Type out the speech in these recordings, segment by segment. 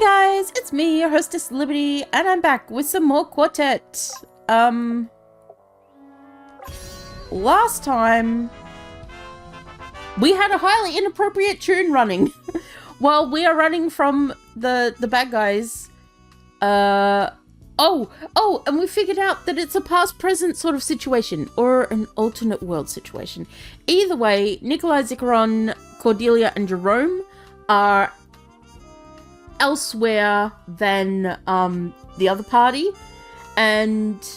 guys, it's me, your hostess Liberty, and I'm back with some more Quartet. Last time we had a highly inappropriate tune running while we are running from the bad guys. And we figured out that it's a past-present sort of situation, or an alternate world situation. Either way, Nikolai, Zikaron, Cordelia, and Jerome are elsewhere than the other party, and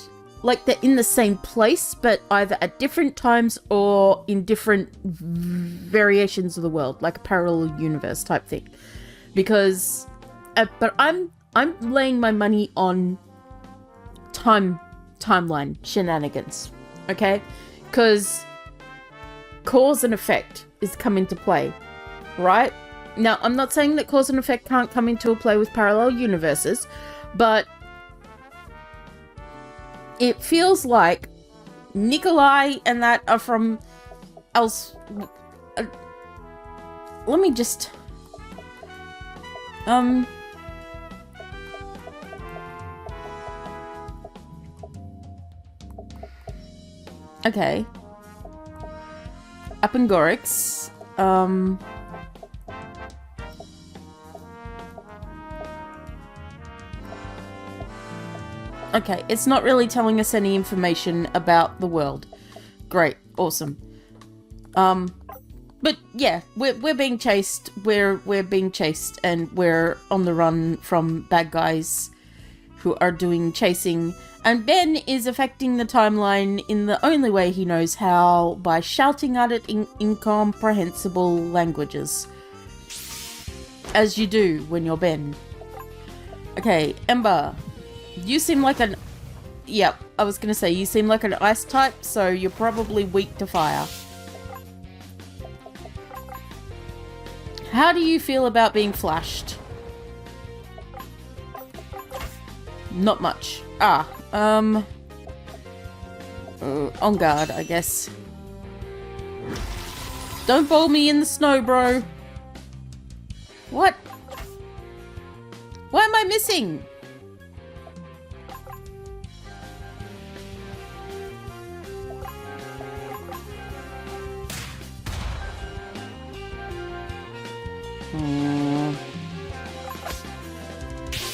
like they're in the same place but either at different times or in different variations of the world, like a parallel universe type thing. Because but I'm laying my money on timeline shenanigans, okay? Because cause and effect is come into play, right? Now, I'm not saying that cause and effect can't come into a play with parallel universes, but it feels like Nikolai and that are from else. Let me just... Okay. Up in Gorix. Okay, it's not really telling us any information about the world. Great, awesome. But yeah, we're being chased. We're being chased, and we're on the run from bad guys who are doing chasing. And Ben is affecting the timeline in the only way he knows how, by shouting at it in incomprehensible languages. As you do when you're Ben. Okay, Ember. You seem like an... Yep, I was going to say, you seem like an ice type, so you're probably weak to fire. How do you feel about being flashed? Not much. On guard, I guess. Don't bowl me in the snow, bro. What? What am I missing?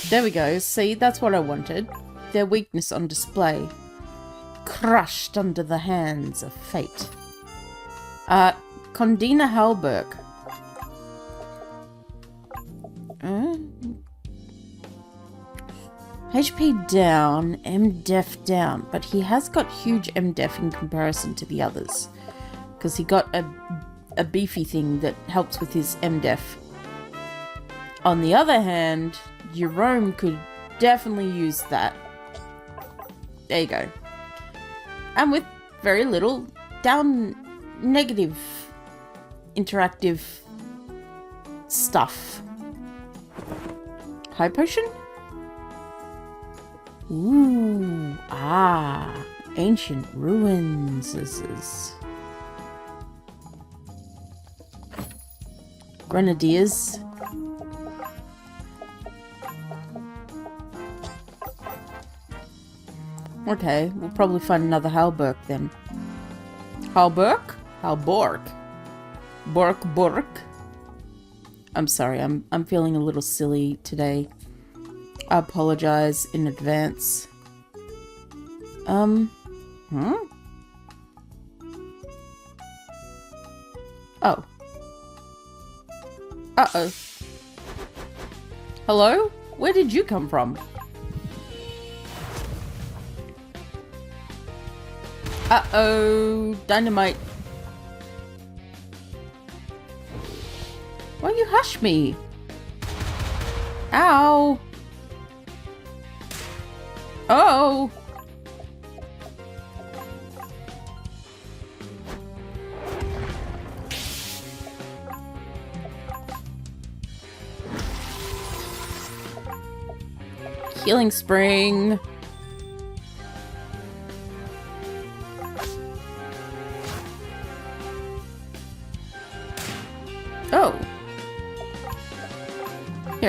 There we go. See, that's what I wanted. Their weakness on display. Crushed under the hands of fate. Condina Halberg. HP down, MDef down, but he has got huge MDef in comparison to the others. Because he got a beefy thing that helps with his MDef. On the other hand, Jerome could definitely use that. There you go. And with very little down negative interactive stuff. High potion? Ooh, ancient ruins. This is Grenadiers. Okay, we'll probably find another Halberg then. Halberg? Halborg. Bork. I'm sorry, I'm feeling a little silly today. I apologize in advance. Oh. Uh-oh. Hello? Where did you come from? Uh-oh, dynamite. Why you hush me? Ow. Oh. Healing spring.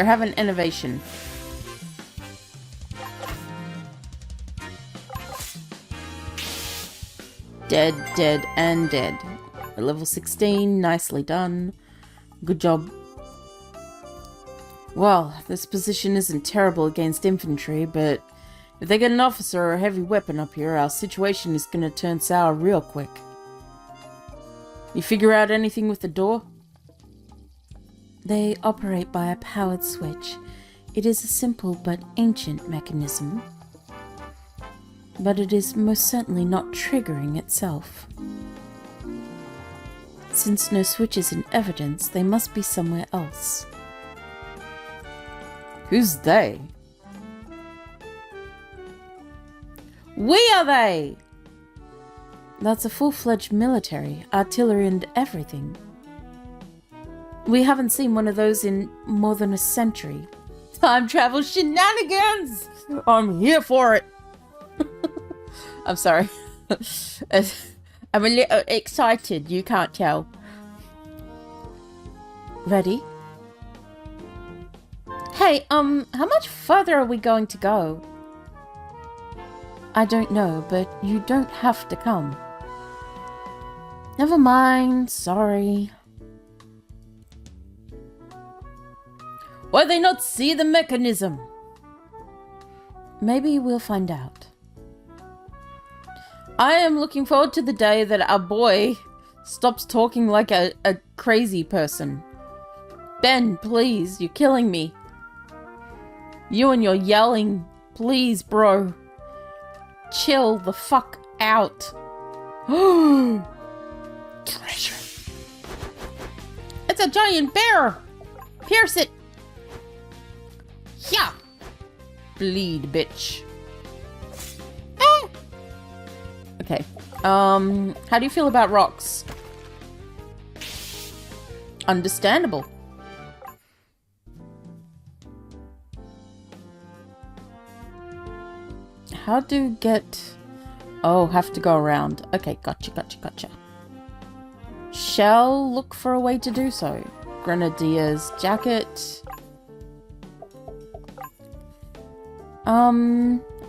Here, have an innovation. Dead, dead, and dead. Level 16, nicely done. Good job. Well, this position isn't terrible against infantry, but if they get an officer or a heavy weapon up here, our situation is gonna turn sour real quick. You figure out anything with the door? They operate by a powered switch. It is a simple but ancient mechanism. But it is most certainly not triggering itself. Since no switch is in evidence, they must be somewhere else. Who's they? We are they! That's a full-fledged military, artillery and everything. We haven't seen one of those in more than a century. Time travel shenanigans! I'm here for it! I'm sorry. I'm a little excited, you can't tell. Ready? Hey, how much further are we going to go? I don't know, but you don't have to come. Never mind, sorry. Why they not see the mechanism? Maybe we'll find out. I am looking forward to the day that our boy stops talking like a crazy person. Ben, please, you're killing me. You and your yelling. Please, bro. Chill the fuck out. Treasure. It's a giant bear. Pierce it. Yeah. Bleed, bitch. Ah. Okay. How do you feel about rocks? Understandable. How do get... Oh, have to go around. Okay, gotcha. Shall look for a way to do so. Grenadier's jacket.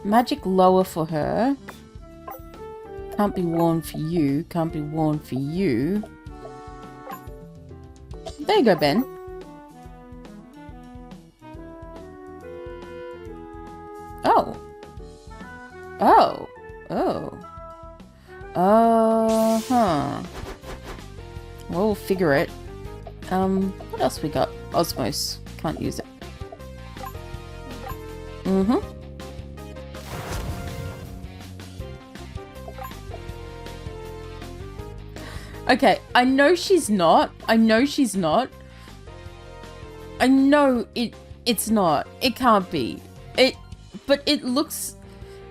Magic lower for her. Can't be worn for you. Can't be worn for you. There you go, Ben. Oh. Oh. Oh. Huh. We'll figure it. What else we got? Osmos. Can't use it. Okay, I know she's not. I know it's not. It can't be. But it looks...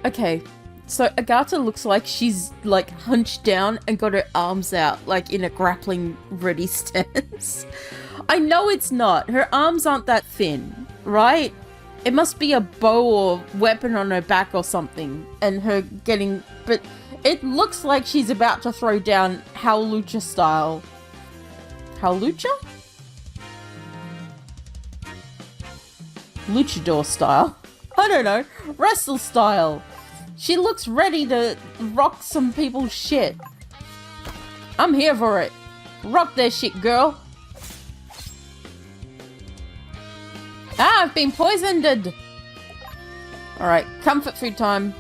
Okay, so Agatha looks like she's, like, hunched down and got her arms out, like, in a grappling ready stance. I know it's not. Her arms aren't that thin, right? It must be a bow or weapon on her back or something, and her getting... But it looks like she's about to throw down Howlucha style. Howlucha? Luchador style. I don't know. Wrestle style. She looks ready to rock some people's shit. I'm here for it. Rock their shit, girl. Ah, I've been poisoned. Alright, comfort food time.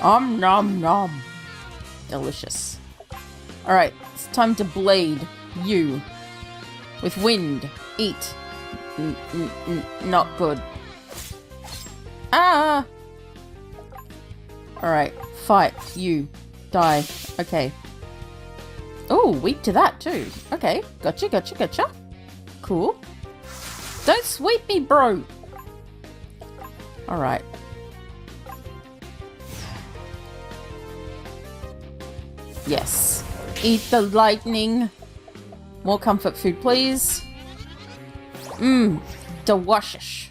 Nom nom. Delicious. Alright, it's time to blade you. With wind. Eat. Not good. Ah! Alright, fight. You. Die. Okay. Oh, weak to that too. Okay, gotcha. Cool. Don't sweep me, bro! Alright. Yes. Eat the lightning. More comfort food, please. Delicious.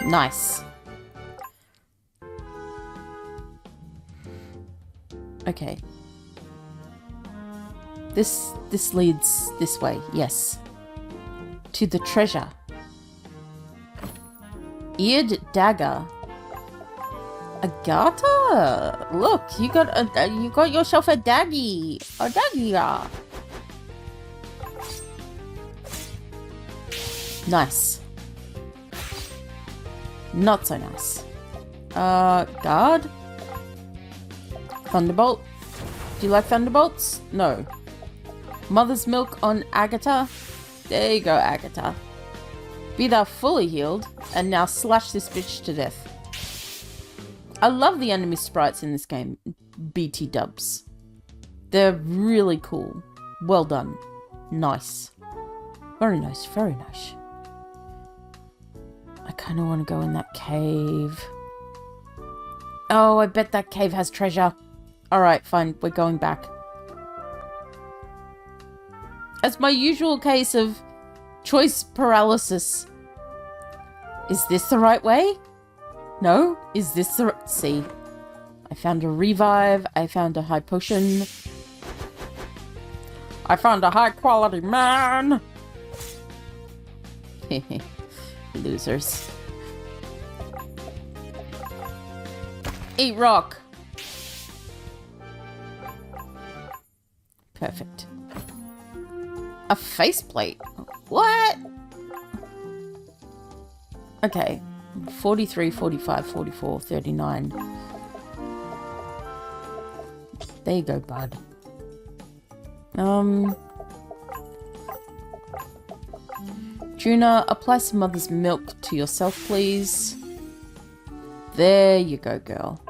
Nice. Okay. This leads this way, yes. To the treasure. Eared dagger. Agatha! Look, you got yourself a daggy. A daggy. Nice. Not so nice. Guard? Thunderbolt? Do you like thunderbolts? No. Mother's milk on Agatha? There you go, Agatha. Be thou fully healed, and now slash this bitch to death. I love the enemy sprites in this game. BT dubs. They're really cool. Well done. Nice. Very nice, very nice. I kind of want to go in that cave. Oh, I bet that cave has treasure. Alright, fine. We're going back. As my usual case of choice paralysis. Is this the right way? No? Is this the right... See. I found a revive. I found a high potion. I found a high quality man. Losers. Eat rock. Perfect. A faceplate? What? Okay. 43, 45, 44, 39. There you go, bud. Juna, apply some mother's milk to yourself, please. There you go, girl.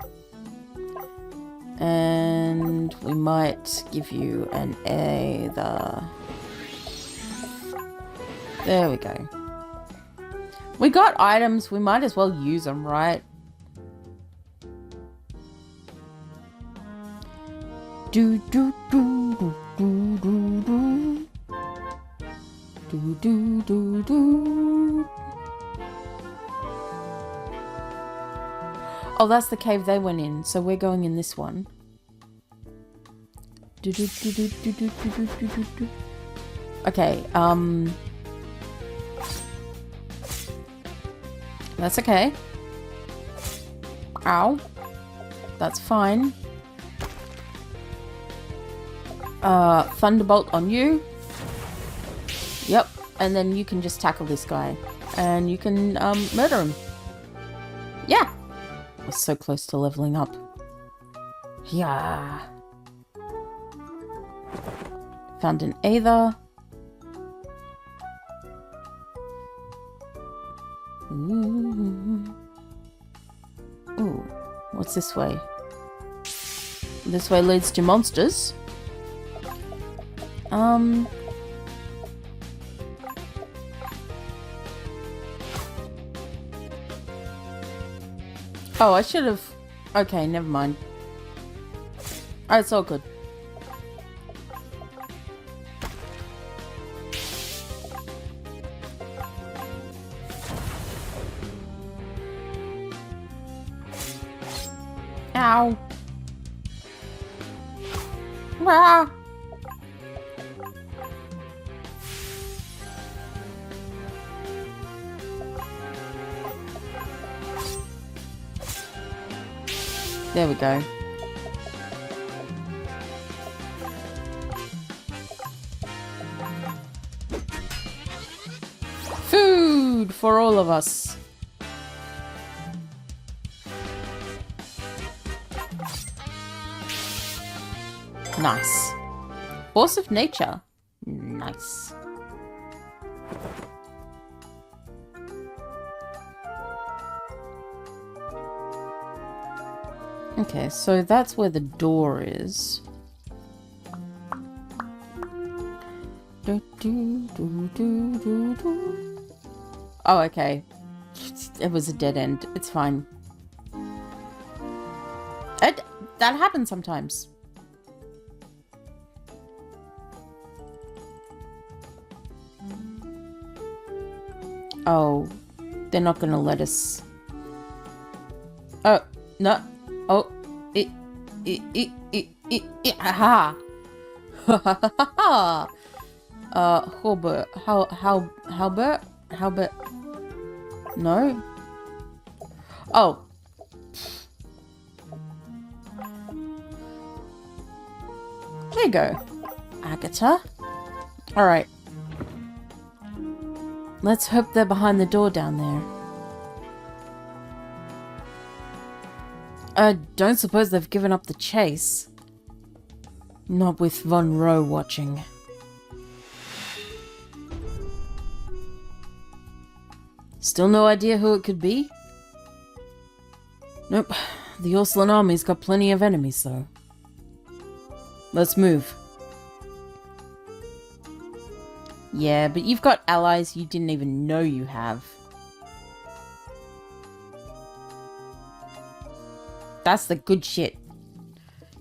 And we might give you an Aether. There we go. We got items, we might as well use them, right? Do do do do do do do. Do do do do. Oh, that's the cave they went in, so we're going in this one. Do do do do do do do do do do. Okay, that's okay. Ow. That's fine. Thunderbolt on you. Yep. And then you can just tackle this guy. And you can, murder him. Yeah. I was so close to leveling up. Yeah. Found an Aether. Ooh. Ooh. What's this way? This way leads to monsters. Oh, I should have... Okay, never mind. Oh, it's all good. Ow. Ah. There we go. Food for all of us. Nice. Force of nature. Nice. Okay, so that's where the door is. Oh, okay. It was a dead end. It's fine. That happens sometimes. Oh, they're not gonna let us. Oh, no. Oh, aha. Ha ha ha ha! Halbert. Halbert? Halbert? No? Oh. There you go. Agatha. Alright. Let's hope they're behind the door down there. I don't suppose they've given up the chase. Not with Von Rowe watching. Still no idea who it could be? Nope. The Ursuline army's got plenty of enemies, though. Let's move. Yeah, but you've got allies you didn't even know you have. That's the good shit.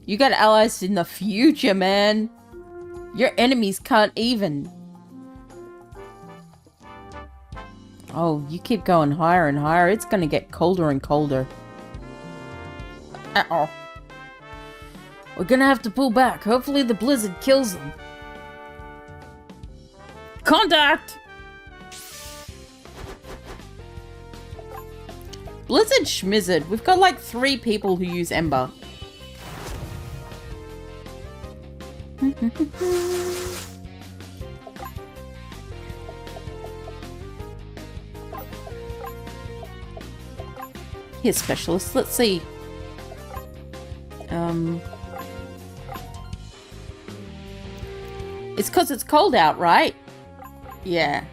You got allies in the future, man. Your enemies can't even. Oh, you keep going higher and higher. It's gonna get colder and colder. Uh-oh. We're gonna have to pull back. Hopefully the blizzard kills them. Contact! Blizzard schmizzard. We've got like 3 people who use Ember. Here's specialist. Let's see. It's because it's cold out, right? Yeah.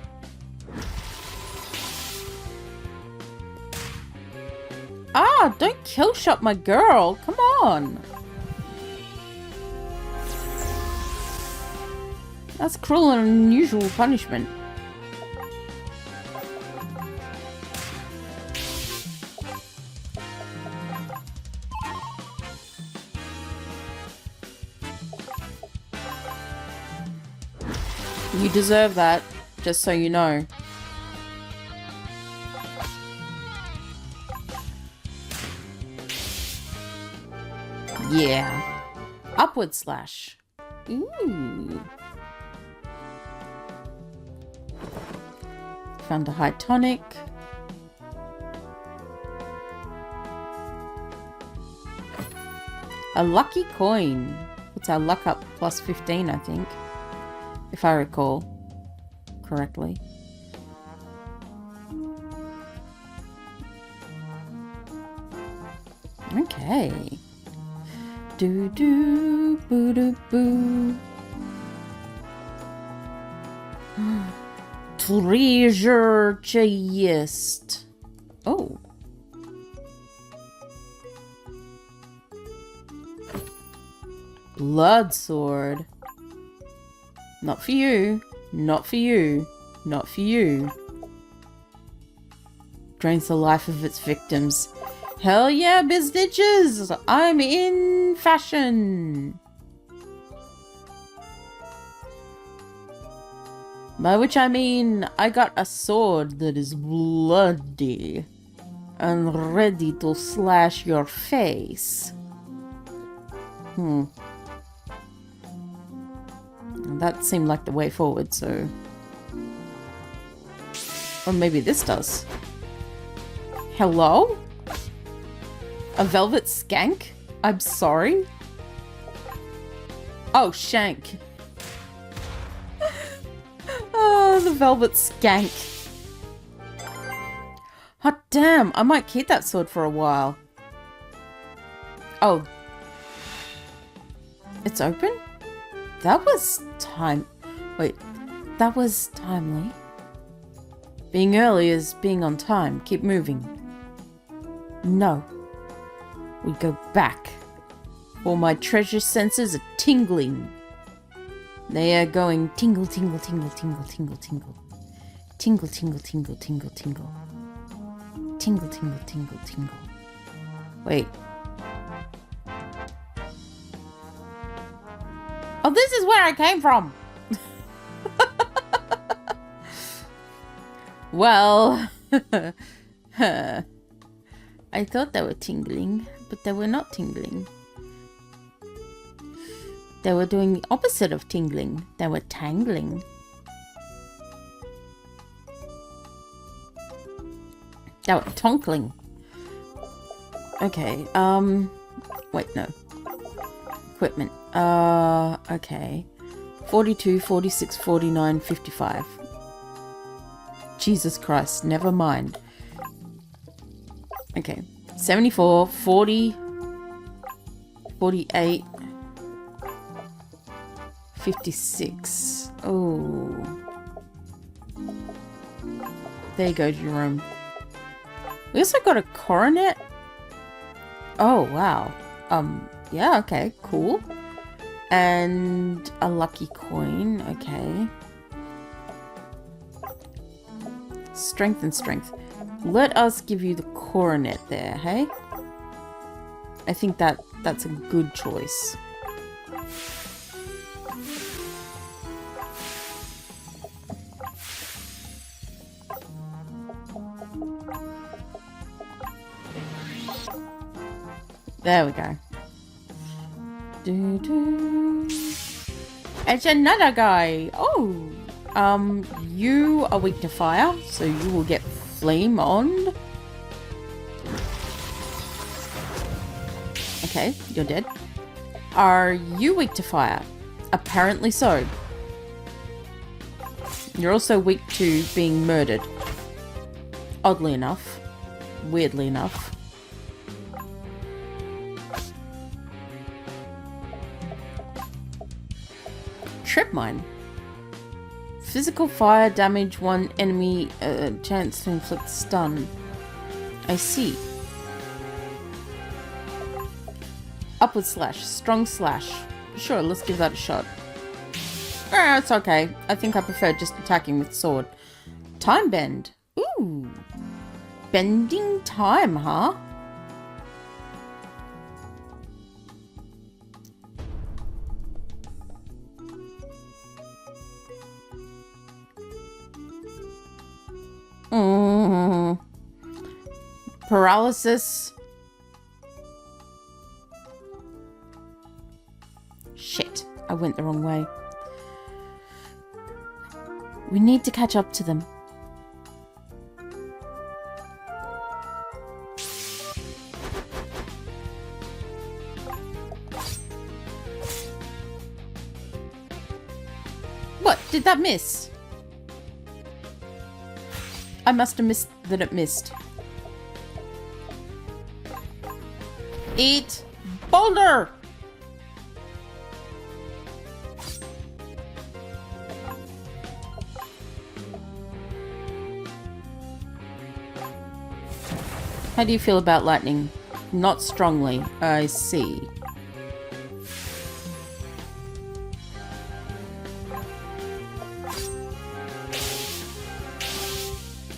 Ah, don't kill shot my girl. Come on. That's cruel and unusual punishment. You deserve that, just so you know. Yeah. Upward slash. Ooh. Found a high tonic. A lucky coin. Puts our luck up plus 15, I think. If I recall correctly. Okay. Do do boo doo boo. Treasure chest. Oh. Blood sword. Not for you. Not for you. Not for you. Drains the life of its victims. Hell yeah, biznitches! I'm in fashion! By which I mean, I got a sword that is bloody and ready to slash your face. That seemed like the way forward, so... Or maybe this does. Hello? A velvet skank? I'm sorry? Oh, shank. Oh, the velvet skank. Hot damn, I might keep that sword for a while. Oh. It's open? That was Wait, that was timely. Being early is being on time. Keep moving. No. We go back. All my treasure senses are tingling. They are going tingle, tingle, tingle, tingle, tingle, tingle. Tingle, tingle, tingle, tingle, tingle. Tingle, tingle, tingle, tingle. Wait. Oh, this is where I came from! Well... I thought they were tingling, but they were not tingling. They were doing the opposite of tingling. They were tangling. They were tonkling. Okay, wait, no. Equipment. Okay. 42, 46, 49, 55. Jesus Christ, never mind. Okay. 74, 40, 48, 56. Oh. There you go, Jerome. We also got a coronet. Oh, wow. Yeah, okay, cool. And a lucky coin, okay. Strength and strength. Let us give you the coronet there, hey? I think that's a good choice. There we go. It's another guy. Oh, you are weak to fire, so you will get flame on. Okay, you're dead. Are you weak to fire? Apparently so. You're also weak to being murdered. Oddly enough. Weirdly enough. Trip mine. Physical fire damage one enemy chance to inflict stun. I see. Upward slash. Strong slash. Sure, let's give that a shot. It's okay. I think I prefer just attacking with sword. Time bend. Ooh. Bending time, huh? Paralysis. Shit, I went the wrong way. We need to catch up to them. What? Did that miss? I must have missed that it missed. Eat boulder! How do you feel about lightning? Not strongly. I see.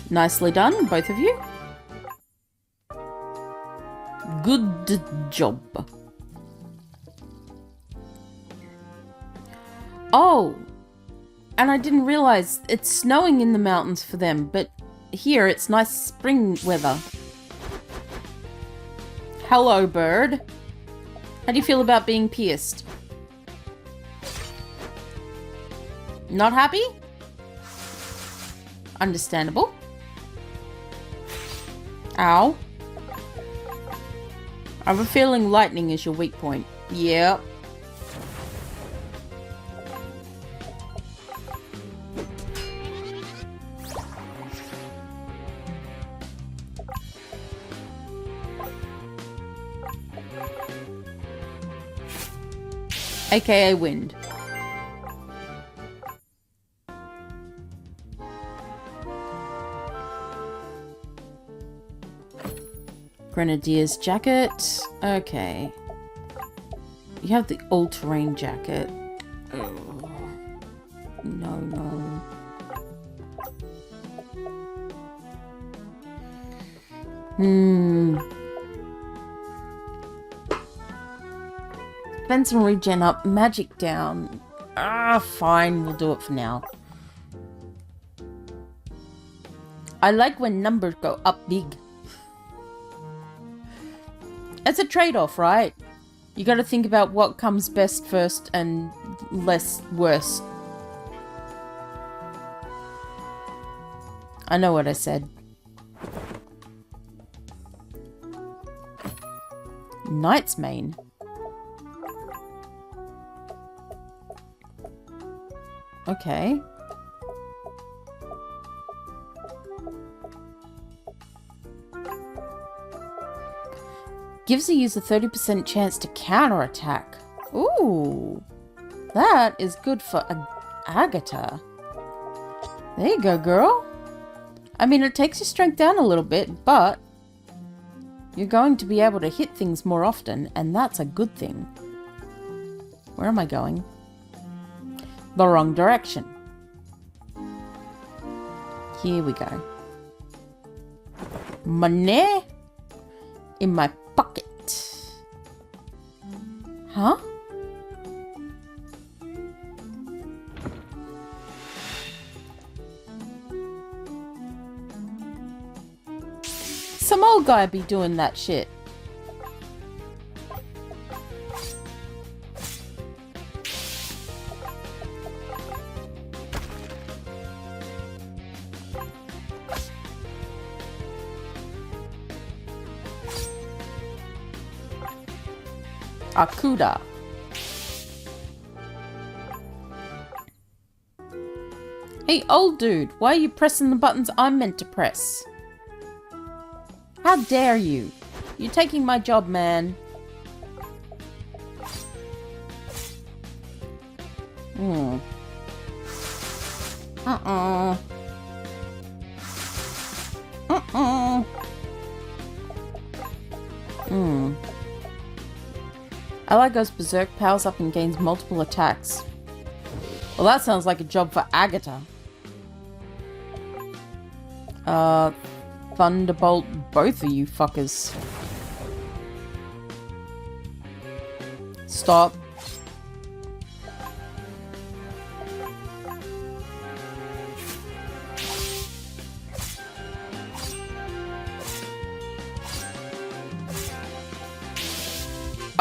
Nicely done, both of you. Good job. Oh, and I didn't realize it's snowing in the mountains for them, but here it's nice spring weather. Hello, bird. How do you feel about being pierced? Not happy? Understandable. Ow. I have a feeling lightning is your weak point. Yep. AKA wind. Grenadier's jacket. Okay. You have the all-terrain jacket. Oh. No. Defense and regen up. Magic down. Fine. We'll do it for now. I like when numbers go up big. It's a trade-off, right? You got to think about what comes best first and less worse. I know what I said. Knight's Mane. Okay. Gives the user 30% chance to counterattack. Ooh. That is good for Agatha. There you go, girl. I mean, it takes your strength down a little bit, but you're going to be able to hit things more often, and that's a good thing. Where am I going? The wrong direction. Here we go. Money in my pocket. Huh? Some old guy be doing that shit. Akuda. Hey, old dude, why are you pressing the buttons I'm meant to press? How dare you? You're taking my job, man. Ally goes berserk, powers up and gains multiple attacks. Well, that sounds like a job for Agatha. Thunderbolt both of you fuckers. Stop.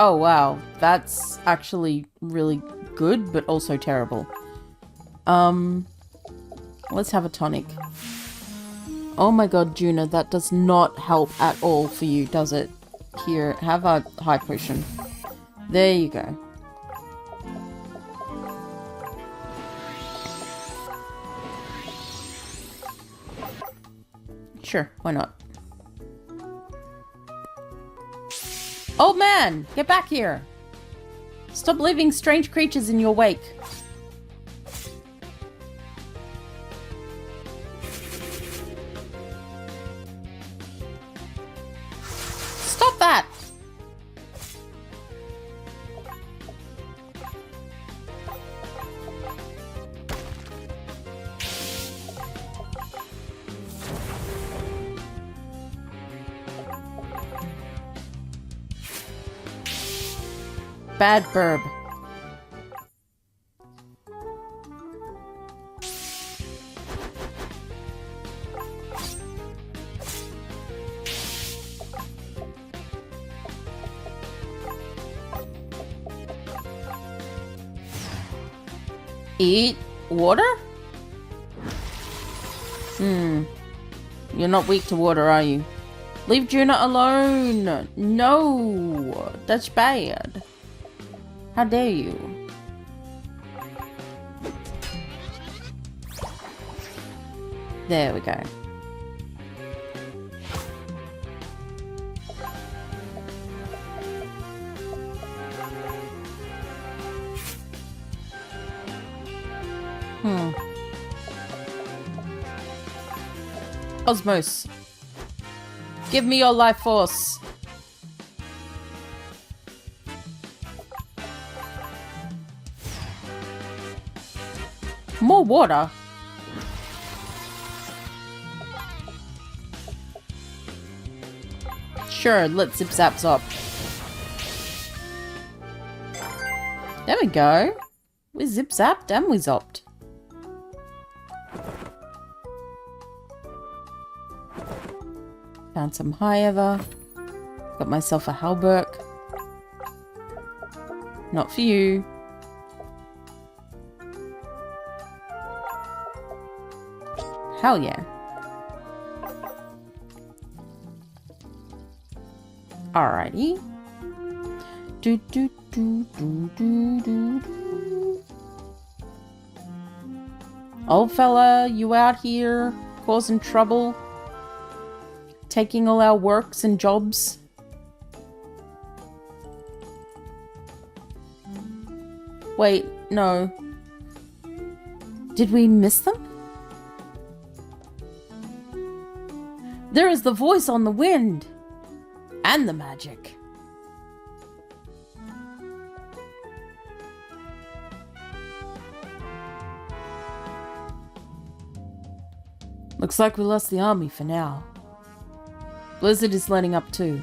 Oh wow, that's actually really good, but also terrible. Let's have a tonic. Oh my god, Juna, that does not help at all for you, does it? Here, have a high potion. There you go. Sure, why not? Old man, get back here! Stop leaving strange creatures in your wake. Stop that! Bad burb. Eat water? You're not weak to water, are you? Leave Juna alone! No! That's bad. How dare you? There we go. Cosmos. Give me your life force. More water. Sure, let's zip zap zop. There we go. We zip zapped and we zopped. Found some high ever. Got myself a halberg. Not for you. Hell yeah. Alrighty. Do do do do do do do. Old fella, you out here causing trouble? Taking all our works and jobs? Wait, no. Did we miss them? There is the voice on the wind. And the magic. Looks like we lost the army for now. Blizzard is letting up too.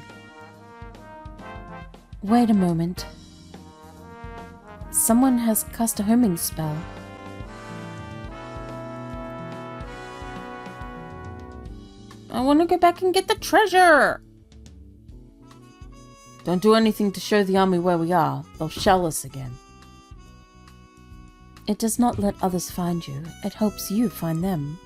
Wait a moment. Someone has cast a homing spell. I want to go back and get the treasure! Don't do anything to show the army where we are. They'll shell us again. It does not let others find you. It helps you find them.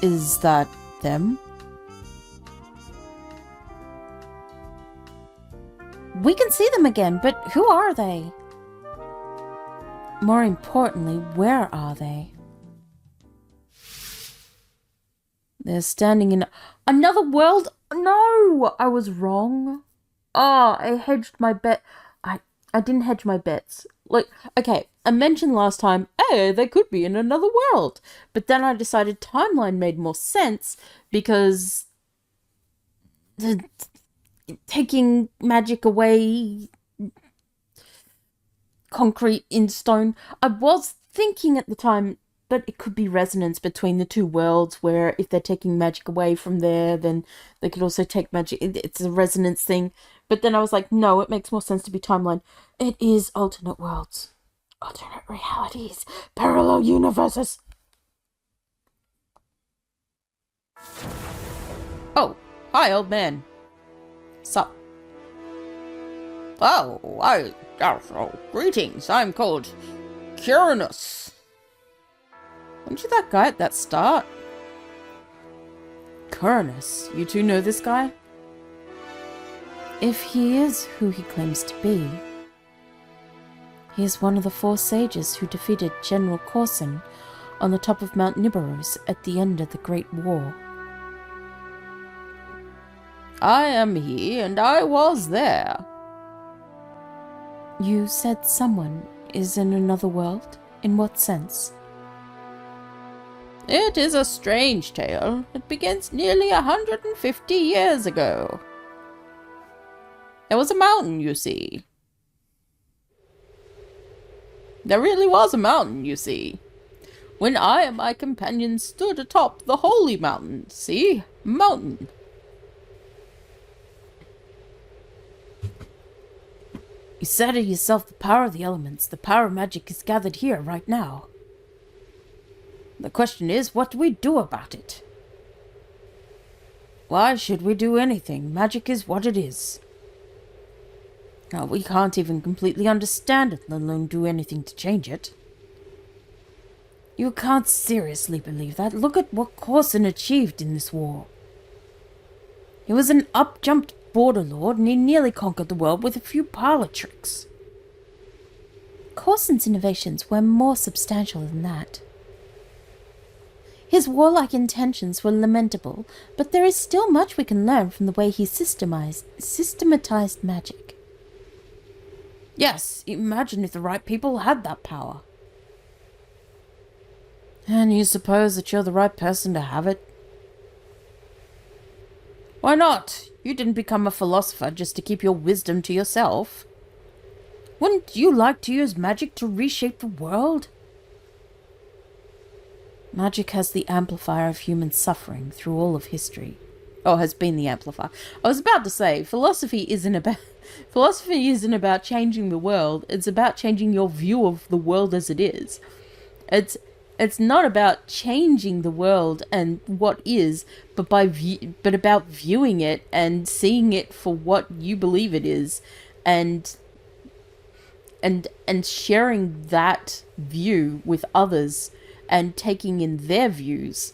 Is that them? We can see them again, but who are they? More importantly, where are they? They're standing in another world? No! I was wrong. Oh, I hedged my bet. I didn't hedge my bets. Like, okay, I mentioned last time, hey, they could be in another world. But then I decided timeline made more sense because taking magic away, concrete in stone. I was thinking at the time, but it could be resonance between the two worlds where if they're taking magic away from there, then they could also take magic. It's a resonance thing. But then I was like, no, it makes more sense to be timeline. It is alternate worlds. Alternate realities. Parallel universes. Oh, hi, old man. Sup? Greetings. I'm called Curious. Weren't you that guy at that start? Curious, you two know this guy? If he is who he claims to be, he is one of the 4 sages who defeated General Corson on the top of Mount Nibiros at the end of the Great War. I am he, and I was there. You said someone is in another world? In what sense? It is a strange tale. It begins nearly 150 years ago. There was a mountain, you see. There really was a mountain, you see. When I and my companions stood atop the holy mountain. See? Mountain. You said it yourself, the power of the elements, the power of magic is gathered here right now. The question is, what do we do about it? Why should we do anything? Magic is what it is. Now, we can't even completely understand it, let alone do anything to change it. You can't seriously believe that. Look at what Corson achieved in this war. He was an up-jumped border lord, and he nearly conquered the world with a few parlor tricks. Corson's innovations were more substantial than that. His warlike intentions were lamentable, but there is still much we can learn from the way he systematized magic. Yes, imagine if the right people had that power. And you suppose that you're the right person to have it? Why not? You didn't become a philosopher just to keep your wisdom to yourself. Wouldn't you like to use magic to reshape the world? Magic has the amplifier of human suffering through all of history. Oh, has been the amplifier. I was about to say, philosophy isn't about changing the world. It's about changing your view of the world as it is. It's not about changing the world and what is, but but about viewing it and seeing it for what you believe it is, and and sharing that view with others and taking in their views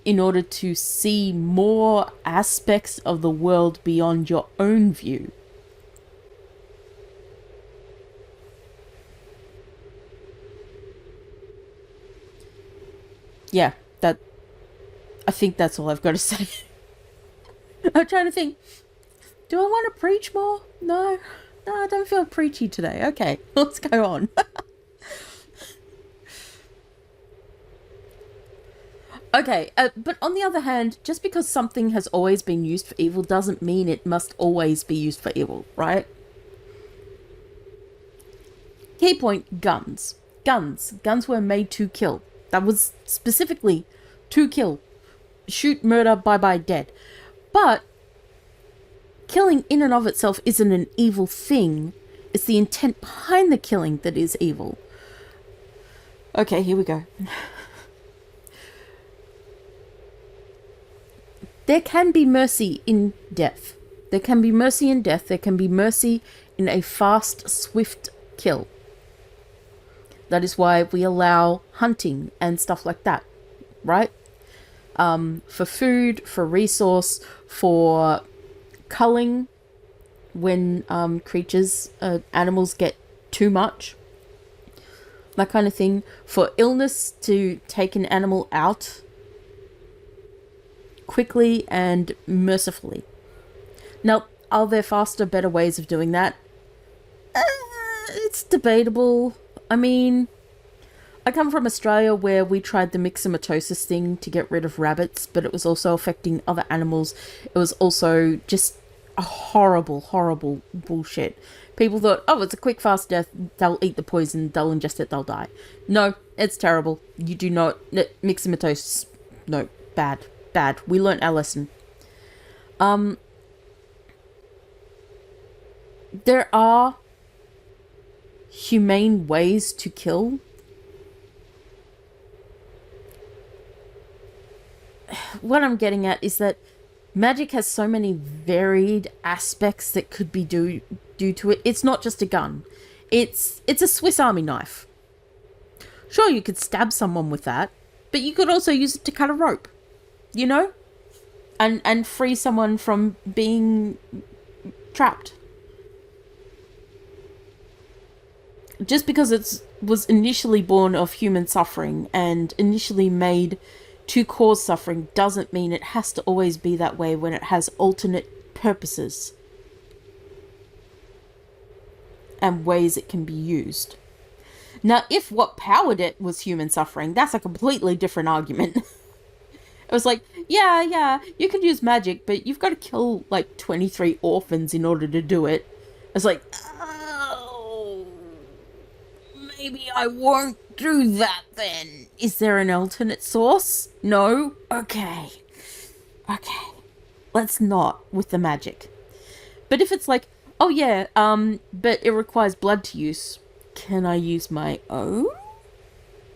in order to see more aspects of the world beyond your own view. Yeah, that I think that's all I've got to say. I'm trying to think, do I want to preach more? No. No, I don't feel preachy today. Okay, let's go on. Okay, but on the other hand, just because something has always been used for evil doesn't mean it must always be used for evil, right? Key point, guns. Guns. Guns were made to kill. That was specifically to kill. Shoot, murder, bye-bye, dead. But killing in and of itself isn't an evil thing. It's the intent behind the killing that is evil. Okay, here we go. There can be mercy in death. There can be mercy in death. There can be mercy in a fast, swift kill. That is why we allow hunting and stuff like that, right? For food, for resource, for culling when creatures, animals get too much. That kind of thing. For illness, to take an animal out quickly and mercifully. Now, are there faster, better ways of doing that? It's debatable. I mean, I come from Australia where we tried the myxomatosis thing to get rid of rabbits, but it was also affecting other animals. It was also just a horrible, horrible bullshit. People thought, oh, it's a quick, fast death. They'll eat the poison. They'll ingest it. They'll die. No, it's terrible. You do not... Myxomatosis. No, bad. Bad. We learnt our lesson. There are humane ways to kill. What I'm getting at is that magic has so many varied aspects that could be due to it. It's not just a gun. It's a Swiss Army knife. Sure, you could stab someone with that, but you could also use it to cut a rope, you know? And free someone from being trapped. Just because it was initially born of human suffering and initially made to cause suffering doesn't mean it has to always be that way when it has alternate purposes and ways it can be used. Now, if what powered it was human suffering, that's a completely different argument. It was like, yeah, you could use magic, but you've got to kill like 23 orphans in order to do it. It's like, oh, maybe I won't do that then. Is there an alternate source? No? Okay. Let's not with the magic. But if it's like, oh yeah, but it requires blood to use, can I use my own?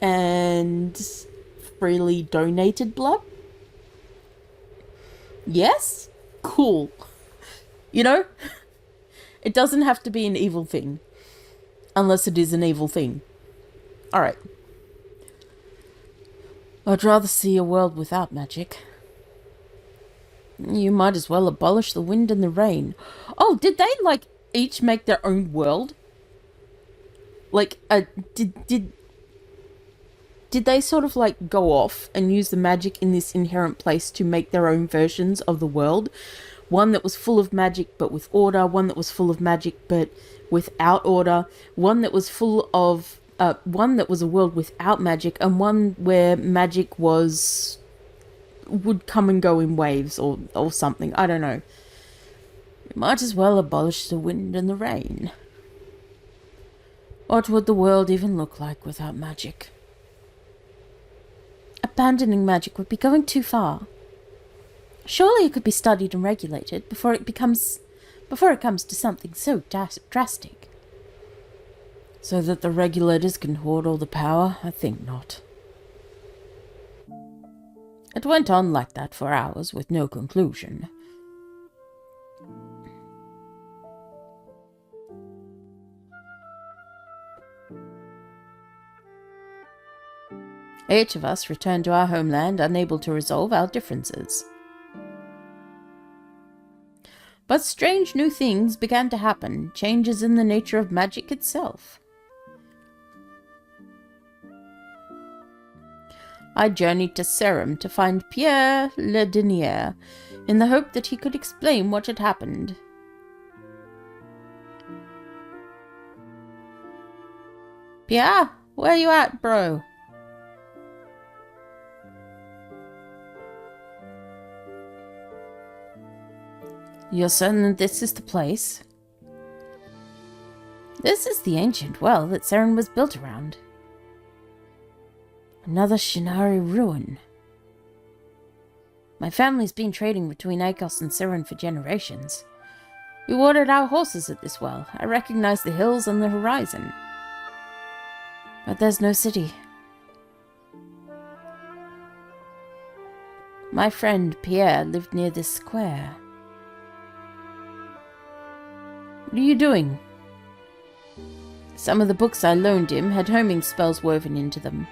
And freely donated blood? Yes? Cool. You know? It doesn't have to be an evil thing. Unless it is an evil thing. Alright. I'd rather see a world without magic. You might as well abolish the wind and the rain. Oh, did they, like, each make their own world? Like, did they sort of, like, go off and use the magic in this inherent place to make their own versions of the world? One that was full of magic but with order, one that was full of magic but without order, one that was full of... one that was a world without magic, and one where magic would come and go in waves or something. I don't know. We might as well abolish the wind and the rain. What would the world even look like without magic? Abandoning magic would be going too far. Surely it could be studied and regulated before it comes to something so drastic. So that the regulators can hoard all the power? I think not. It went on like that for hours with no conclusion. Each of us returned to our homeland, unable to resolve our differences. But strange new things began to happen, changes in the nature of magic itself. I journeyed to Serum to find Pierre Ledenier, in the hope that he could explain what had happened. Pierre, where you at, bro? You're certain that this is the place? This is the ancient well that Seren was built around. Another Shinari ruin. My family's been trading between Akos and Seren for generations. We watered our horses at this well. I recognize the hills on the horizon. But there's no city. My friend Pierre lived near this square. What are you doing? Some of the books I loaned him had homing spells woven into them.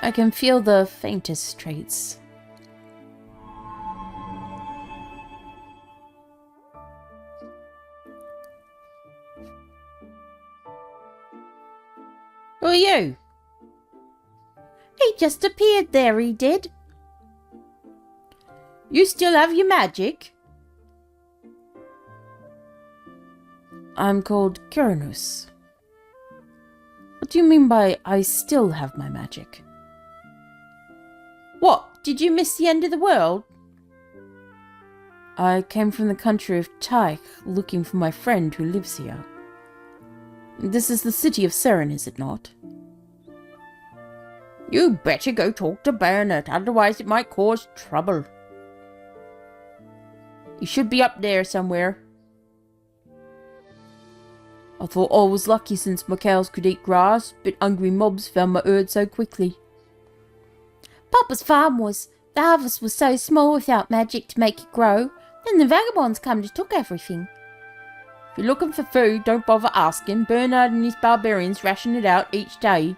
I can feel the faintest traits. Who are you? He just appeared there, he did. You still have your magic? I'm called Kyranus. What do you mean by I still have my magic? What? Did you miss the end of the world? I came from the country of Taik looking for my friend who lives here. This is the city of Seren, is it not? You better go talk to Bernard, otherwise it might cause trouble. He should be up there somewhere. I thought I was lucky since my cows could eat grass, but hungry mobs found my herd so quickly. Papa's farm was. The harvest was so small without magic to make it grow. Then the vagabonds come to took everything. If you're looking for food, don't bother asking. Bernard and his barbarians ration it out each day.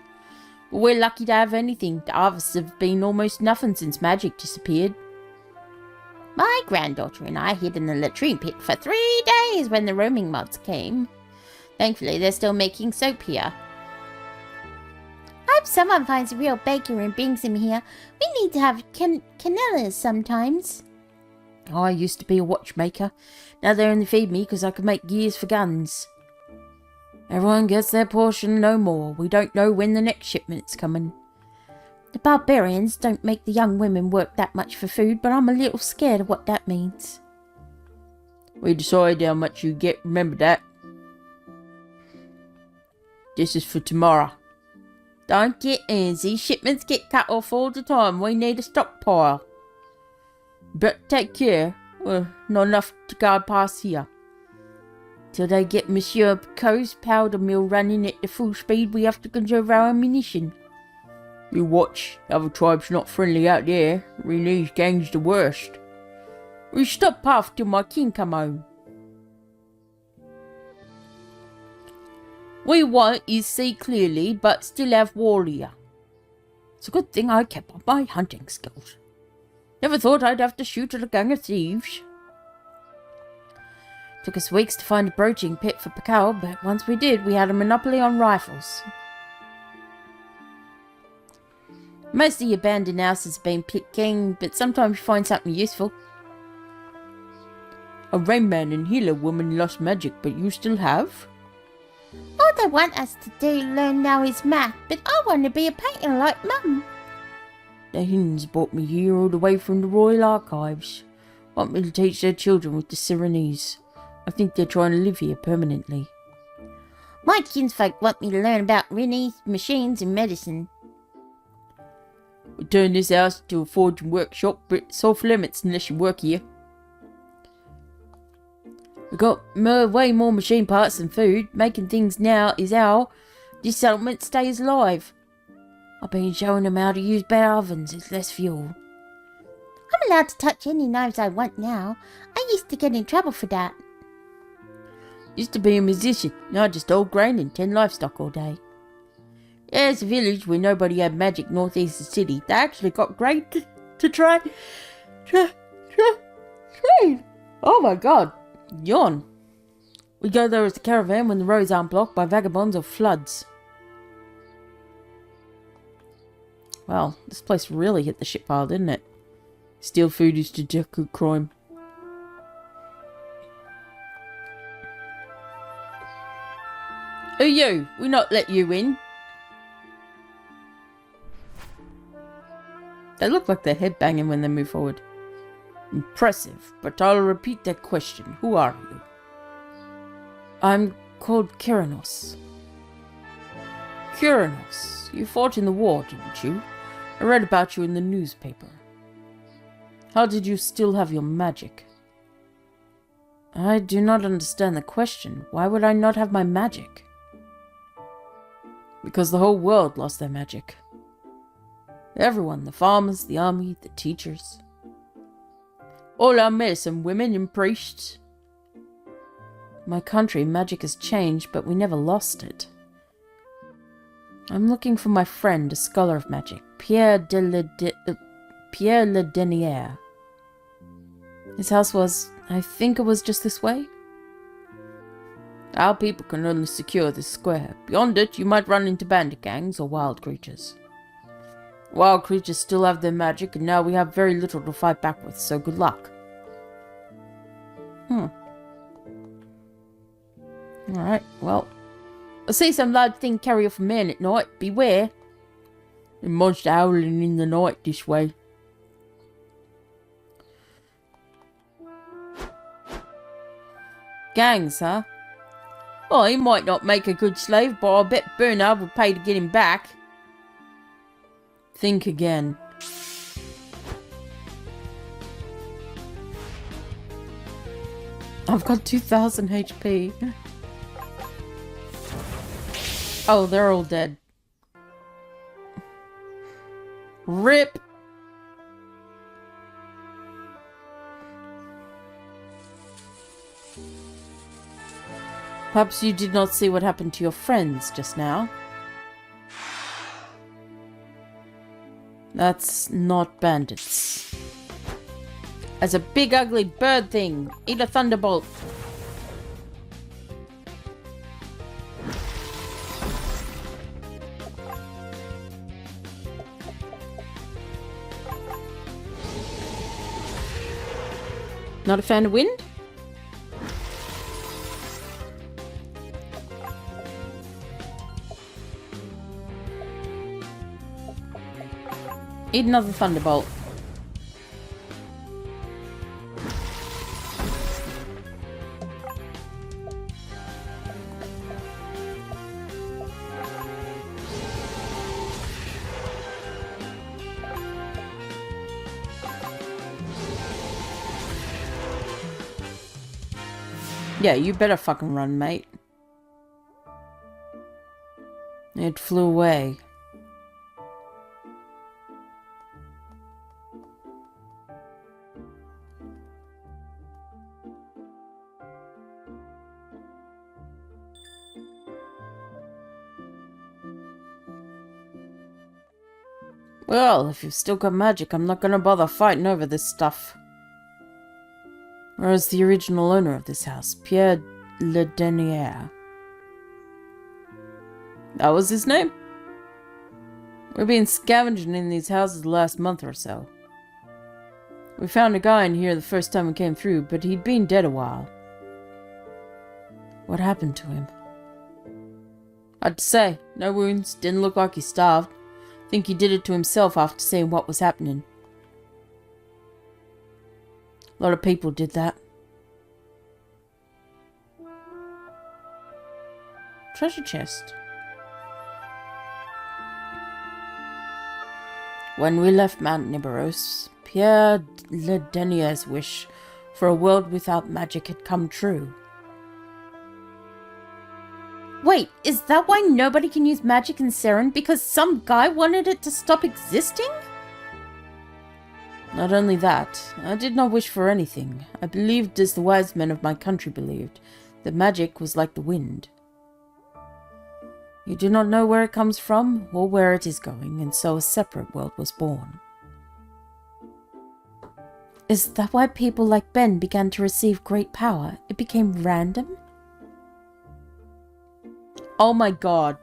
But we're lucky to have anything. The harvests have been almost nothing since magic disappeared. My granddaughter and I hid in the latrine pit for 3 days when the roaming mods came. Thankfully, they're still making soap here. I hope someone finds a real baker and brings him here. We need to have canellas sometimes. I used to be a watchmaker. Now they only feed me because I can make gears for guns. Everyone gets their portion, no more. We don't know when the next shipment's coming. The barbarians don't make the young women work that much for food, but I'm a little scared of what that means. We decide how much you get, remember that. This is for tomorrow. Don't get antsy. Shipments get cut off all the time. We need a stockpile. But take care. Not enough to guard past here. Till they get Monsieur Picot's powder mill running at the full speed, we have to conserve our ammunition. You watch. Other tribes not friendly out there. Renee's gang's the worst. We stop off till my king come home. We want is see clearly, but still have warrior. It's a good thing I kept up my hunting skills. Never thought I'd have to shoot at a gang of thieves. Took us weeks to find a broaching pit for Picot, but once we did, we had a monopoly on rifles. Most of the abandoned houses have been picking, but sometimes you find something useful. A rainman and healer woman lost magic, but you still have? All they want us to do learn now is math, but I want to be a painter like Mum. The Hins brought me here all the way from the Royal Archives. Want me to teach their children with the Sirenese. I think they're trying to live here permanently. My kinsfolk want me to learn about Rennie's machines and medicine. We turn this house into a forging workshop, but it's off limits unless you work here. We got way more machine parts than food. Making things now is how this settlement stays alive. I've been showing them how to use better ovens. It's less fuel. I'm allowed to touch any knives I want now. I used to get in trouble for that. Used to be a musician, now just old grain and 10 livestock all day. Yeah, it's a village where nobody had magic northeast of the city. They actually got grain to trade. Oh my god. Yawn. We go there as a caravan when the roads aren't blocked by vagabonds or floods. Well, this place really hit the shit pile, didn't it? Steal food is to do good crime. Who you? We not let you in. They look like they're headbanging when they move forward. Impressive, but I'll repeat that question. Who are you? I'm called Kyranos. Kyranos, you fought in the war, didn't you? I read about you in the newspaper. How did you still have your magic? I do not understand the question. Why would I not have my magic? Because the whole world lost their magic. Everyone, the farmers, the army, the teachers. All our medicine women and priests. My country, magic has changed, but we never lost it. I'm looking for my friend, a scholar of magic, Pierre Le Denier. His house was, I think it was just this way. Our people can only secure this square. Beyond it, you might run into bandit gangs or wild creatures. Wild creatures still have their magic, and now we have very little to fight back with, so good luck. Alright, well. I see some large thing carry off a man at night. Beware. A monster howling in the night this way. Gangs, huh? Well, he might not make a good slave, but I'll bet Bernard would pay to get him back. Think again. I've got 2000 HP. Oh, they're all dead. RIP. Perhaps you did not see what happened to your friends just now. That's not bandits. As a big ugly bird thing. Eat a thunderbolt. Not a fan of wind? Eat another thunderbolt. Yeah, you better fucking run, mate. It flew away. Well, if you've still got magic, I'm not gonna bother fighting over this stuff. Where's the original owner of this house? Pierre Le Denier. That was his name? We've been scavenging in these houses the last month or so. We found a guy in here the first time we came through, but he'd been dead a while. What happened to him? Hard to say. No wounds. Didn't look like he starved. Think he did it to himself after seeing what was happening. A lot of people did that. Treasure chest. When we left Mount Nibiros, Pierre Le Denier's wish for a world without magic had come true. Wait, is that why nobody can use magic in Seren? Because some guy wanted it to stop existing? Not only that, I did not wish for anything. I believed, as the wise men of my country believed, that magic was like the wind. You do not know where it comes from or where it is going, and so a separate world was born. Is that why people like Ben began to receive great power? It became random? Oh my god.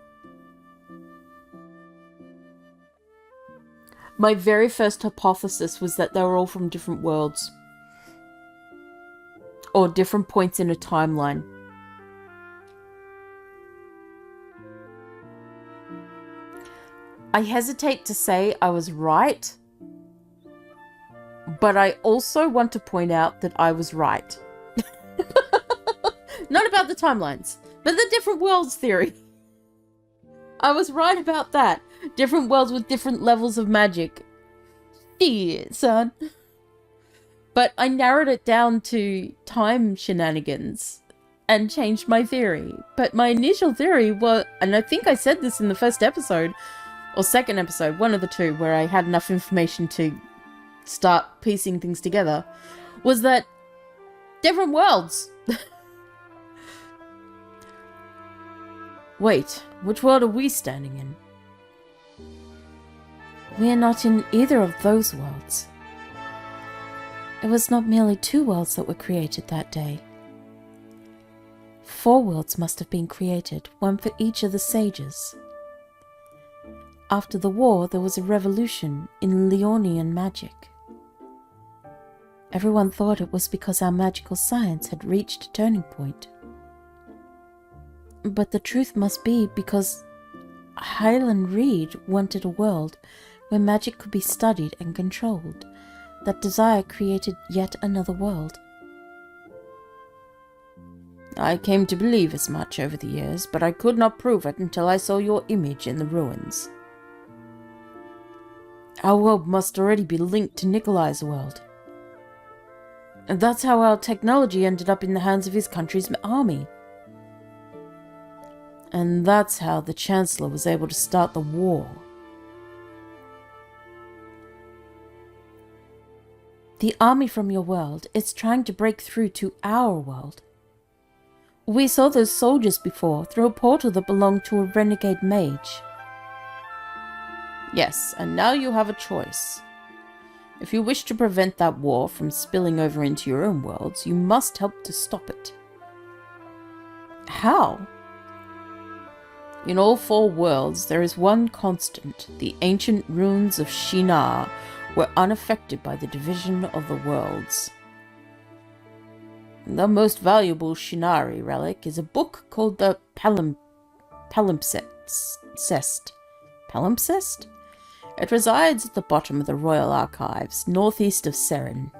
My very first hypothesis was that they were all from different worlds. Or different points in a timeline. I hesitate to say I was right, but I also want to point out that I was right. Not about the timelines, but the different worlds theory. I was right about that. Different worlds with different levels of magic. Yeah, son. But I narrowed it down to time shenanigans and changed my theory. But my initial theory was, and I think I said this in the first episode, or second episode, one of the two, where I had enough information to start piecing things together, was that different worlds. Wait, which world are we standing in? We are not in either of those worlds. It was not merely 2 worlds that were created that day. 4 worlds must have been created, one for each of the sages. After the war, there was a revolution in Leonian magic. Everyone thought it was because our magical science had reached a turning point. But the truth must be because Highland Reed wanted a world where magic could be studied and controlled. That desire created yet another world. I came to believe as much over the years, but I could not prove it until I saw your image in the ruins. Our world must already be linked to Nikolai's world. And that's how our technology ended up in the hands of his country's army. And that's how the Chancellor was able to start the war. The army from your world is trying to break through to our world. We saw those soldiers before through a portal that belonged to a renegade mage. Yes, and now you have a choice. If you wish to prevent that war from spilling over into your own worlds, you must help to stop it. How? In all 4 worlds, there is one constant. The ancient ruins of Shinar were unaffected by the division of the worlds. The most valuable Shinari relic is a book called the Palimpsest. Palimpsest? It resides at the bottom of the Royal Archives, northeast of Seren.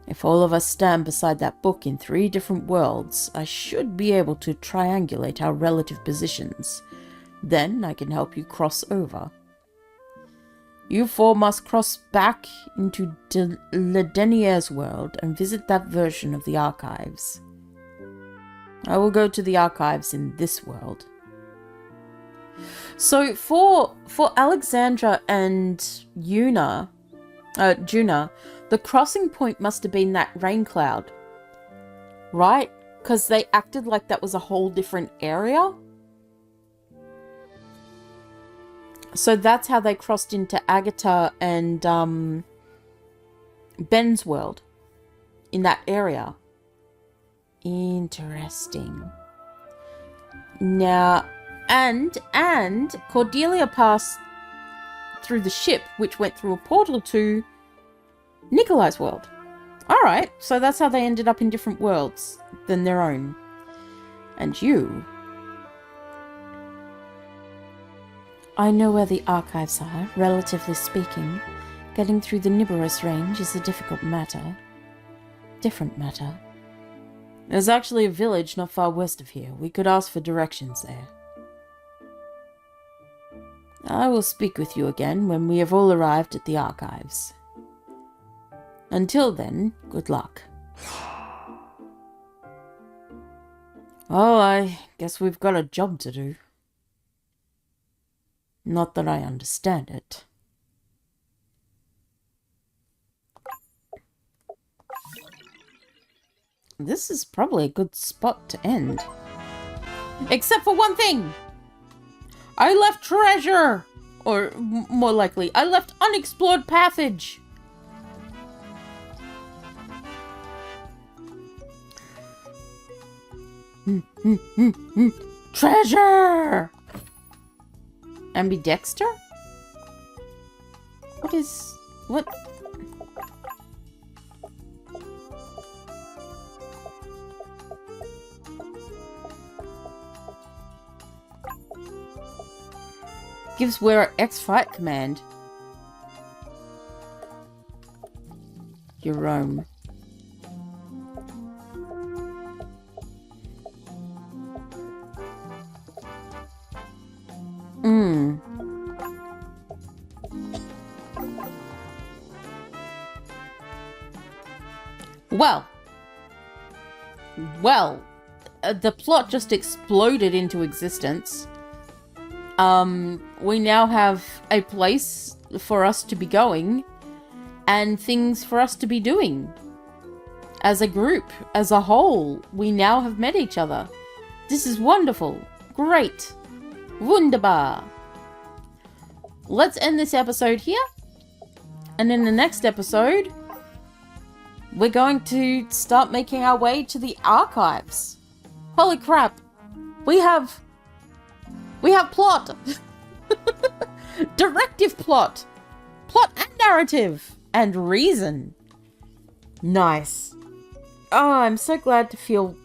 If all of us stand beside that book in 3 different worlds, I should be able to triangulate our relative positions. Then I can help you cross over. You 4 must cross back into Ledenier's world and visit that version of the archives. I will go to the archives in this world. So for Alexandra and Juna, the crossing point must have been that rain cloud, right? Because they acted like that was a whole different area. So that's how they crossed into Agatha and Ben's world, in that area. Interesting. Now, and Cordelia passed through the ship, which went through a portal to Nikolai's world. Alright, so that's how they ended up in different worlds than their own. And you... I know where the archives are, relatively speaking. Getting through the Nibiros range is a difficult matter. Different matter. There's actually a village not far west of here. We could ask for directions there. I will speak with you again when we have all arrived at the archives. Until then, good luck. Oh, I guess we've got a job to do. Not that I understand it. This is probably a good spot to end. Except for one thing. I left treasure. Or more likely, I left unexplored passage. Treasure! Ambidexter? What? Gives wearer X fight command. Jerome. Well, the plot just exploded into existence. We now have a place for us to be going and things for us to be doing. As a group, as a whole, we now have met each other. This is wonderful. Great. Wunderbar. Let's end this episode here. And in the next episode, we're going to start making our way to the archives. Holy crap. We have plot. Directive plot. Plot and narrative. And reason. Nice. Oh, I'm so glad to feel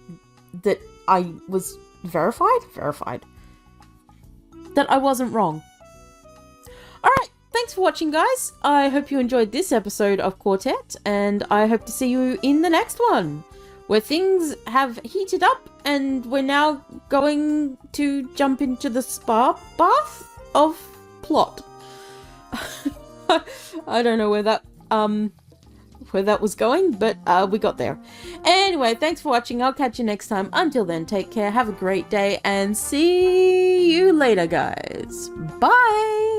that I was verified. That I wasn't wrong. Alright, thanks for watching, guys. I hope you enjoyed this episode of Quartet, and I hope to see you in the next one, where things have heated up and we're now going to jump into the spa bath of plot. I don't know where that was going, but we got there. Anyway, thanks for watching. I'll catch you next time. Until then, take care, have a great day, and see you later, guys. Bye!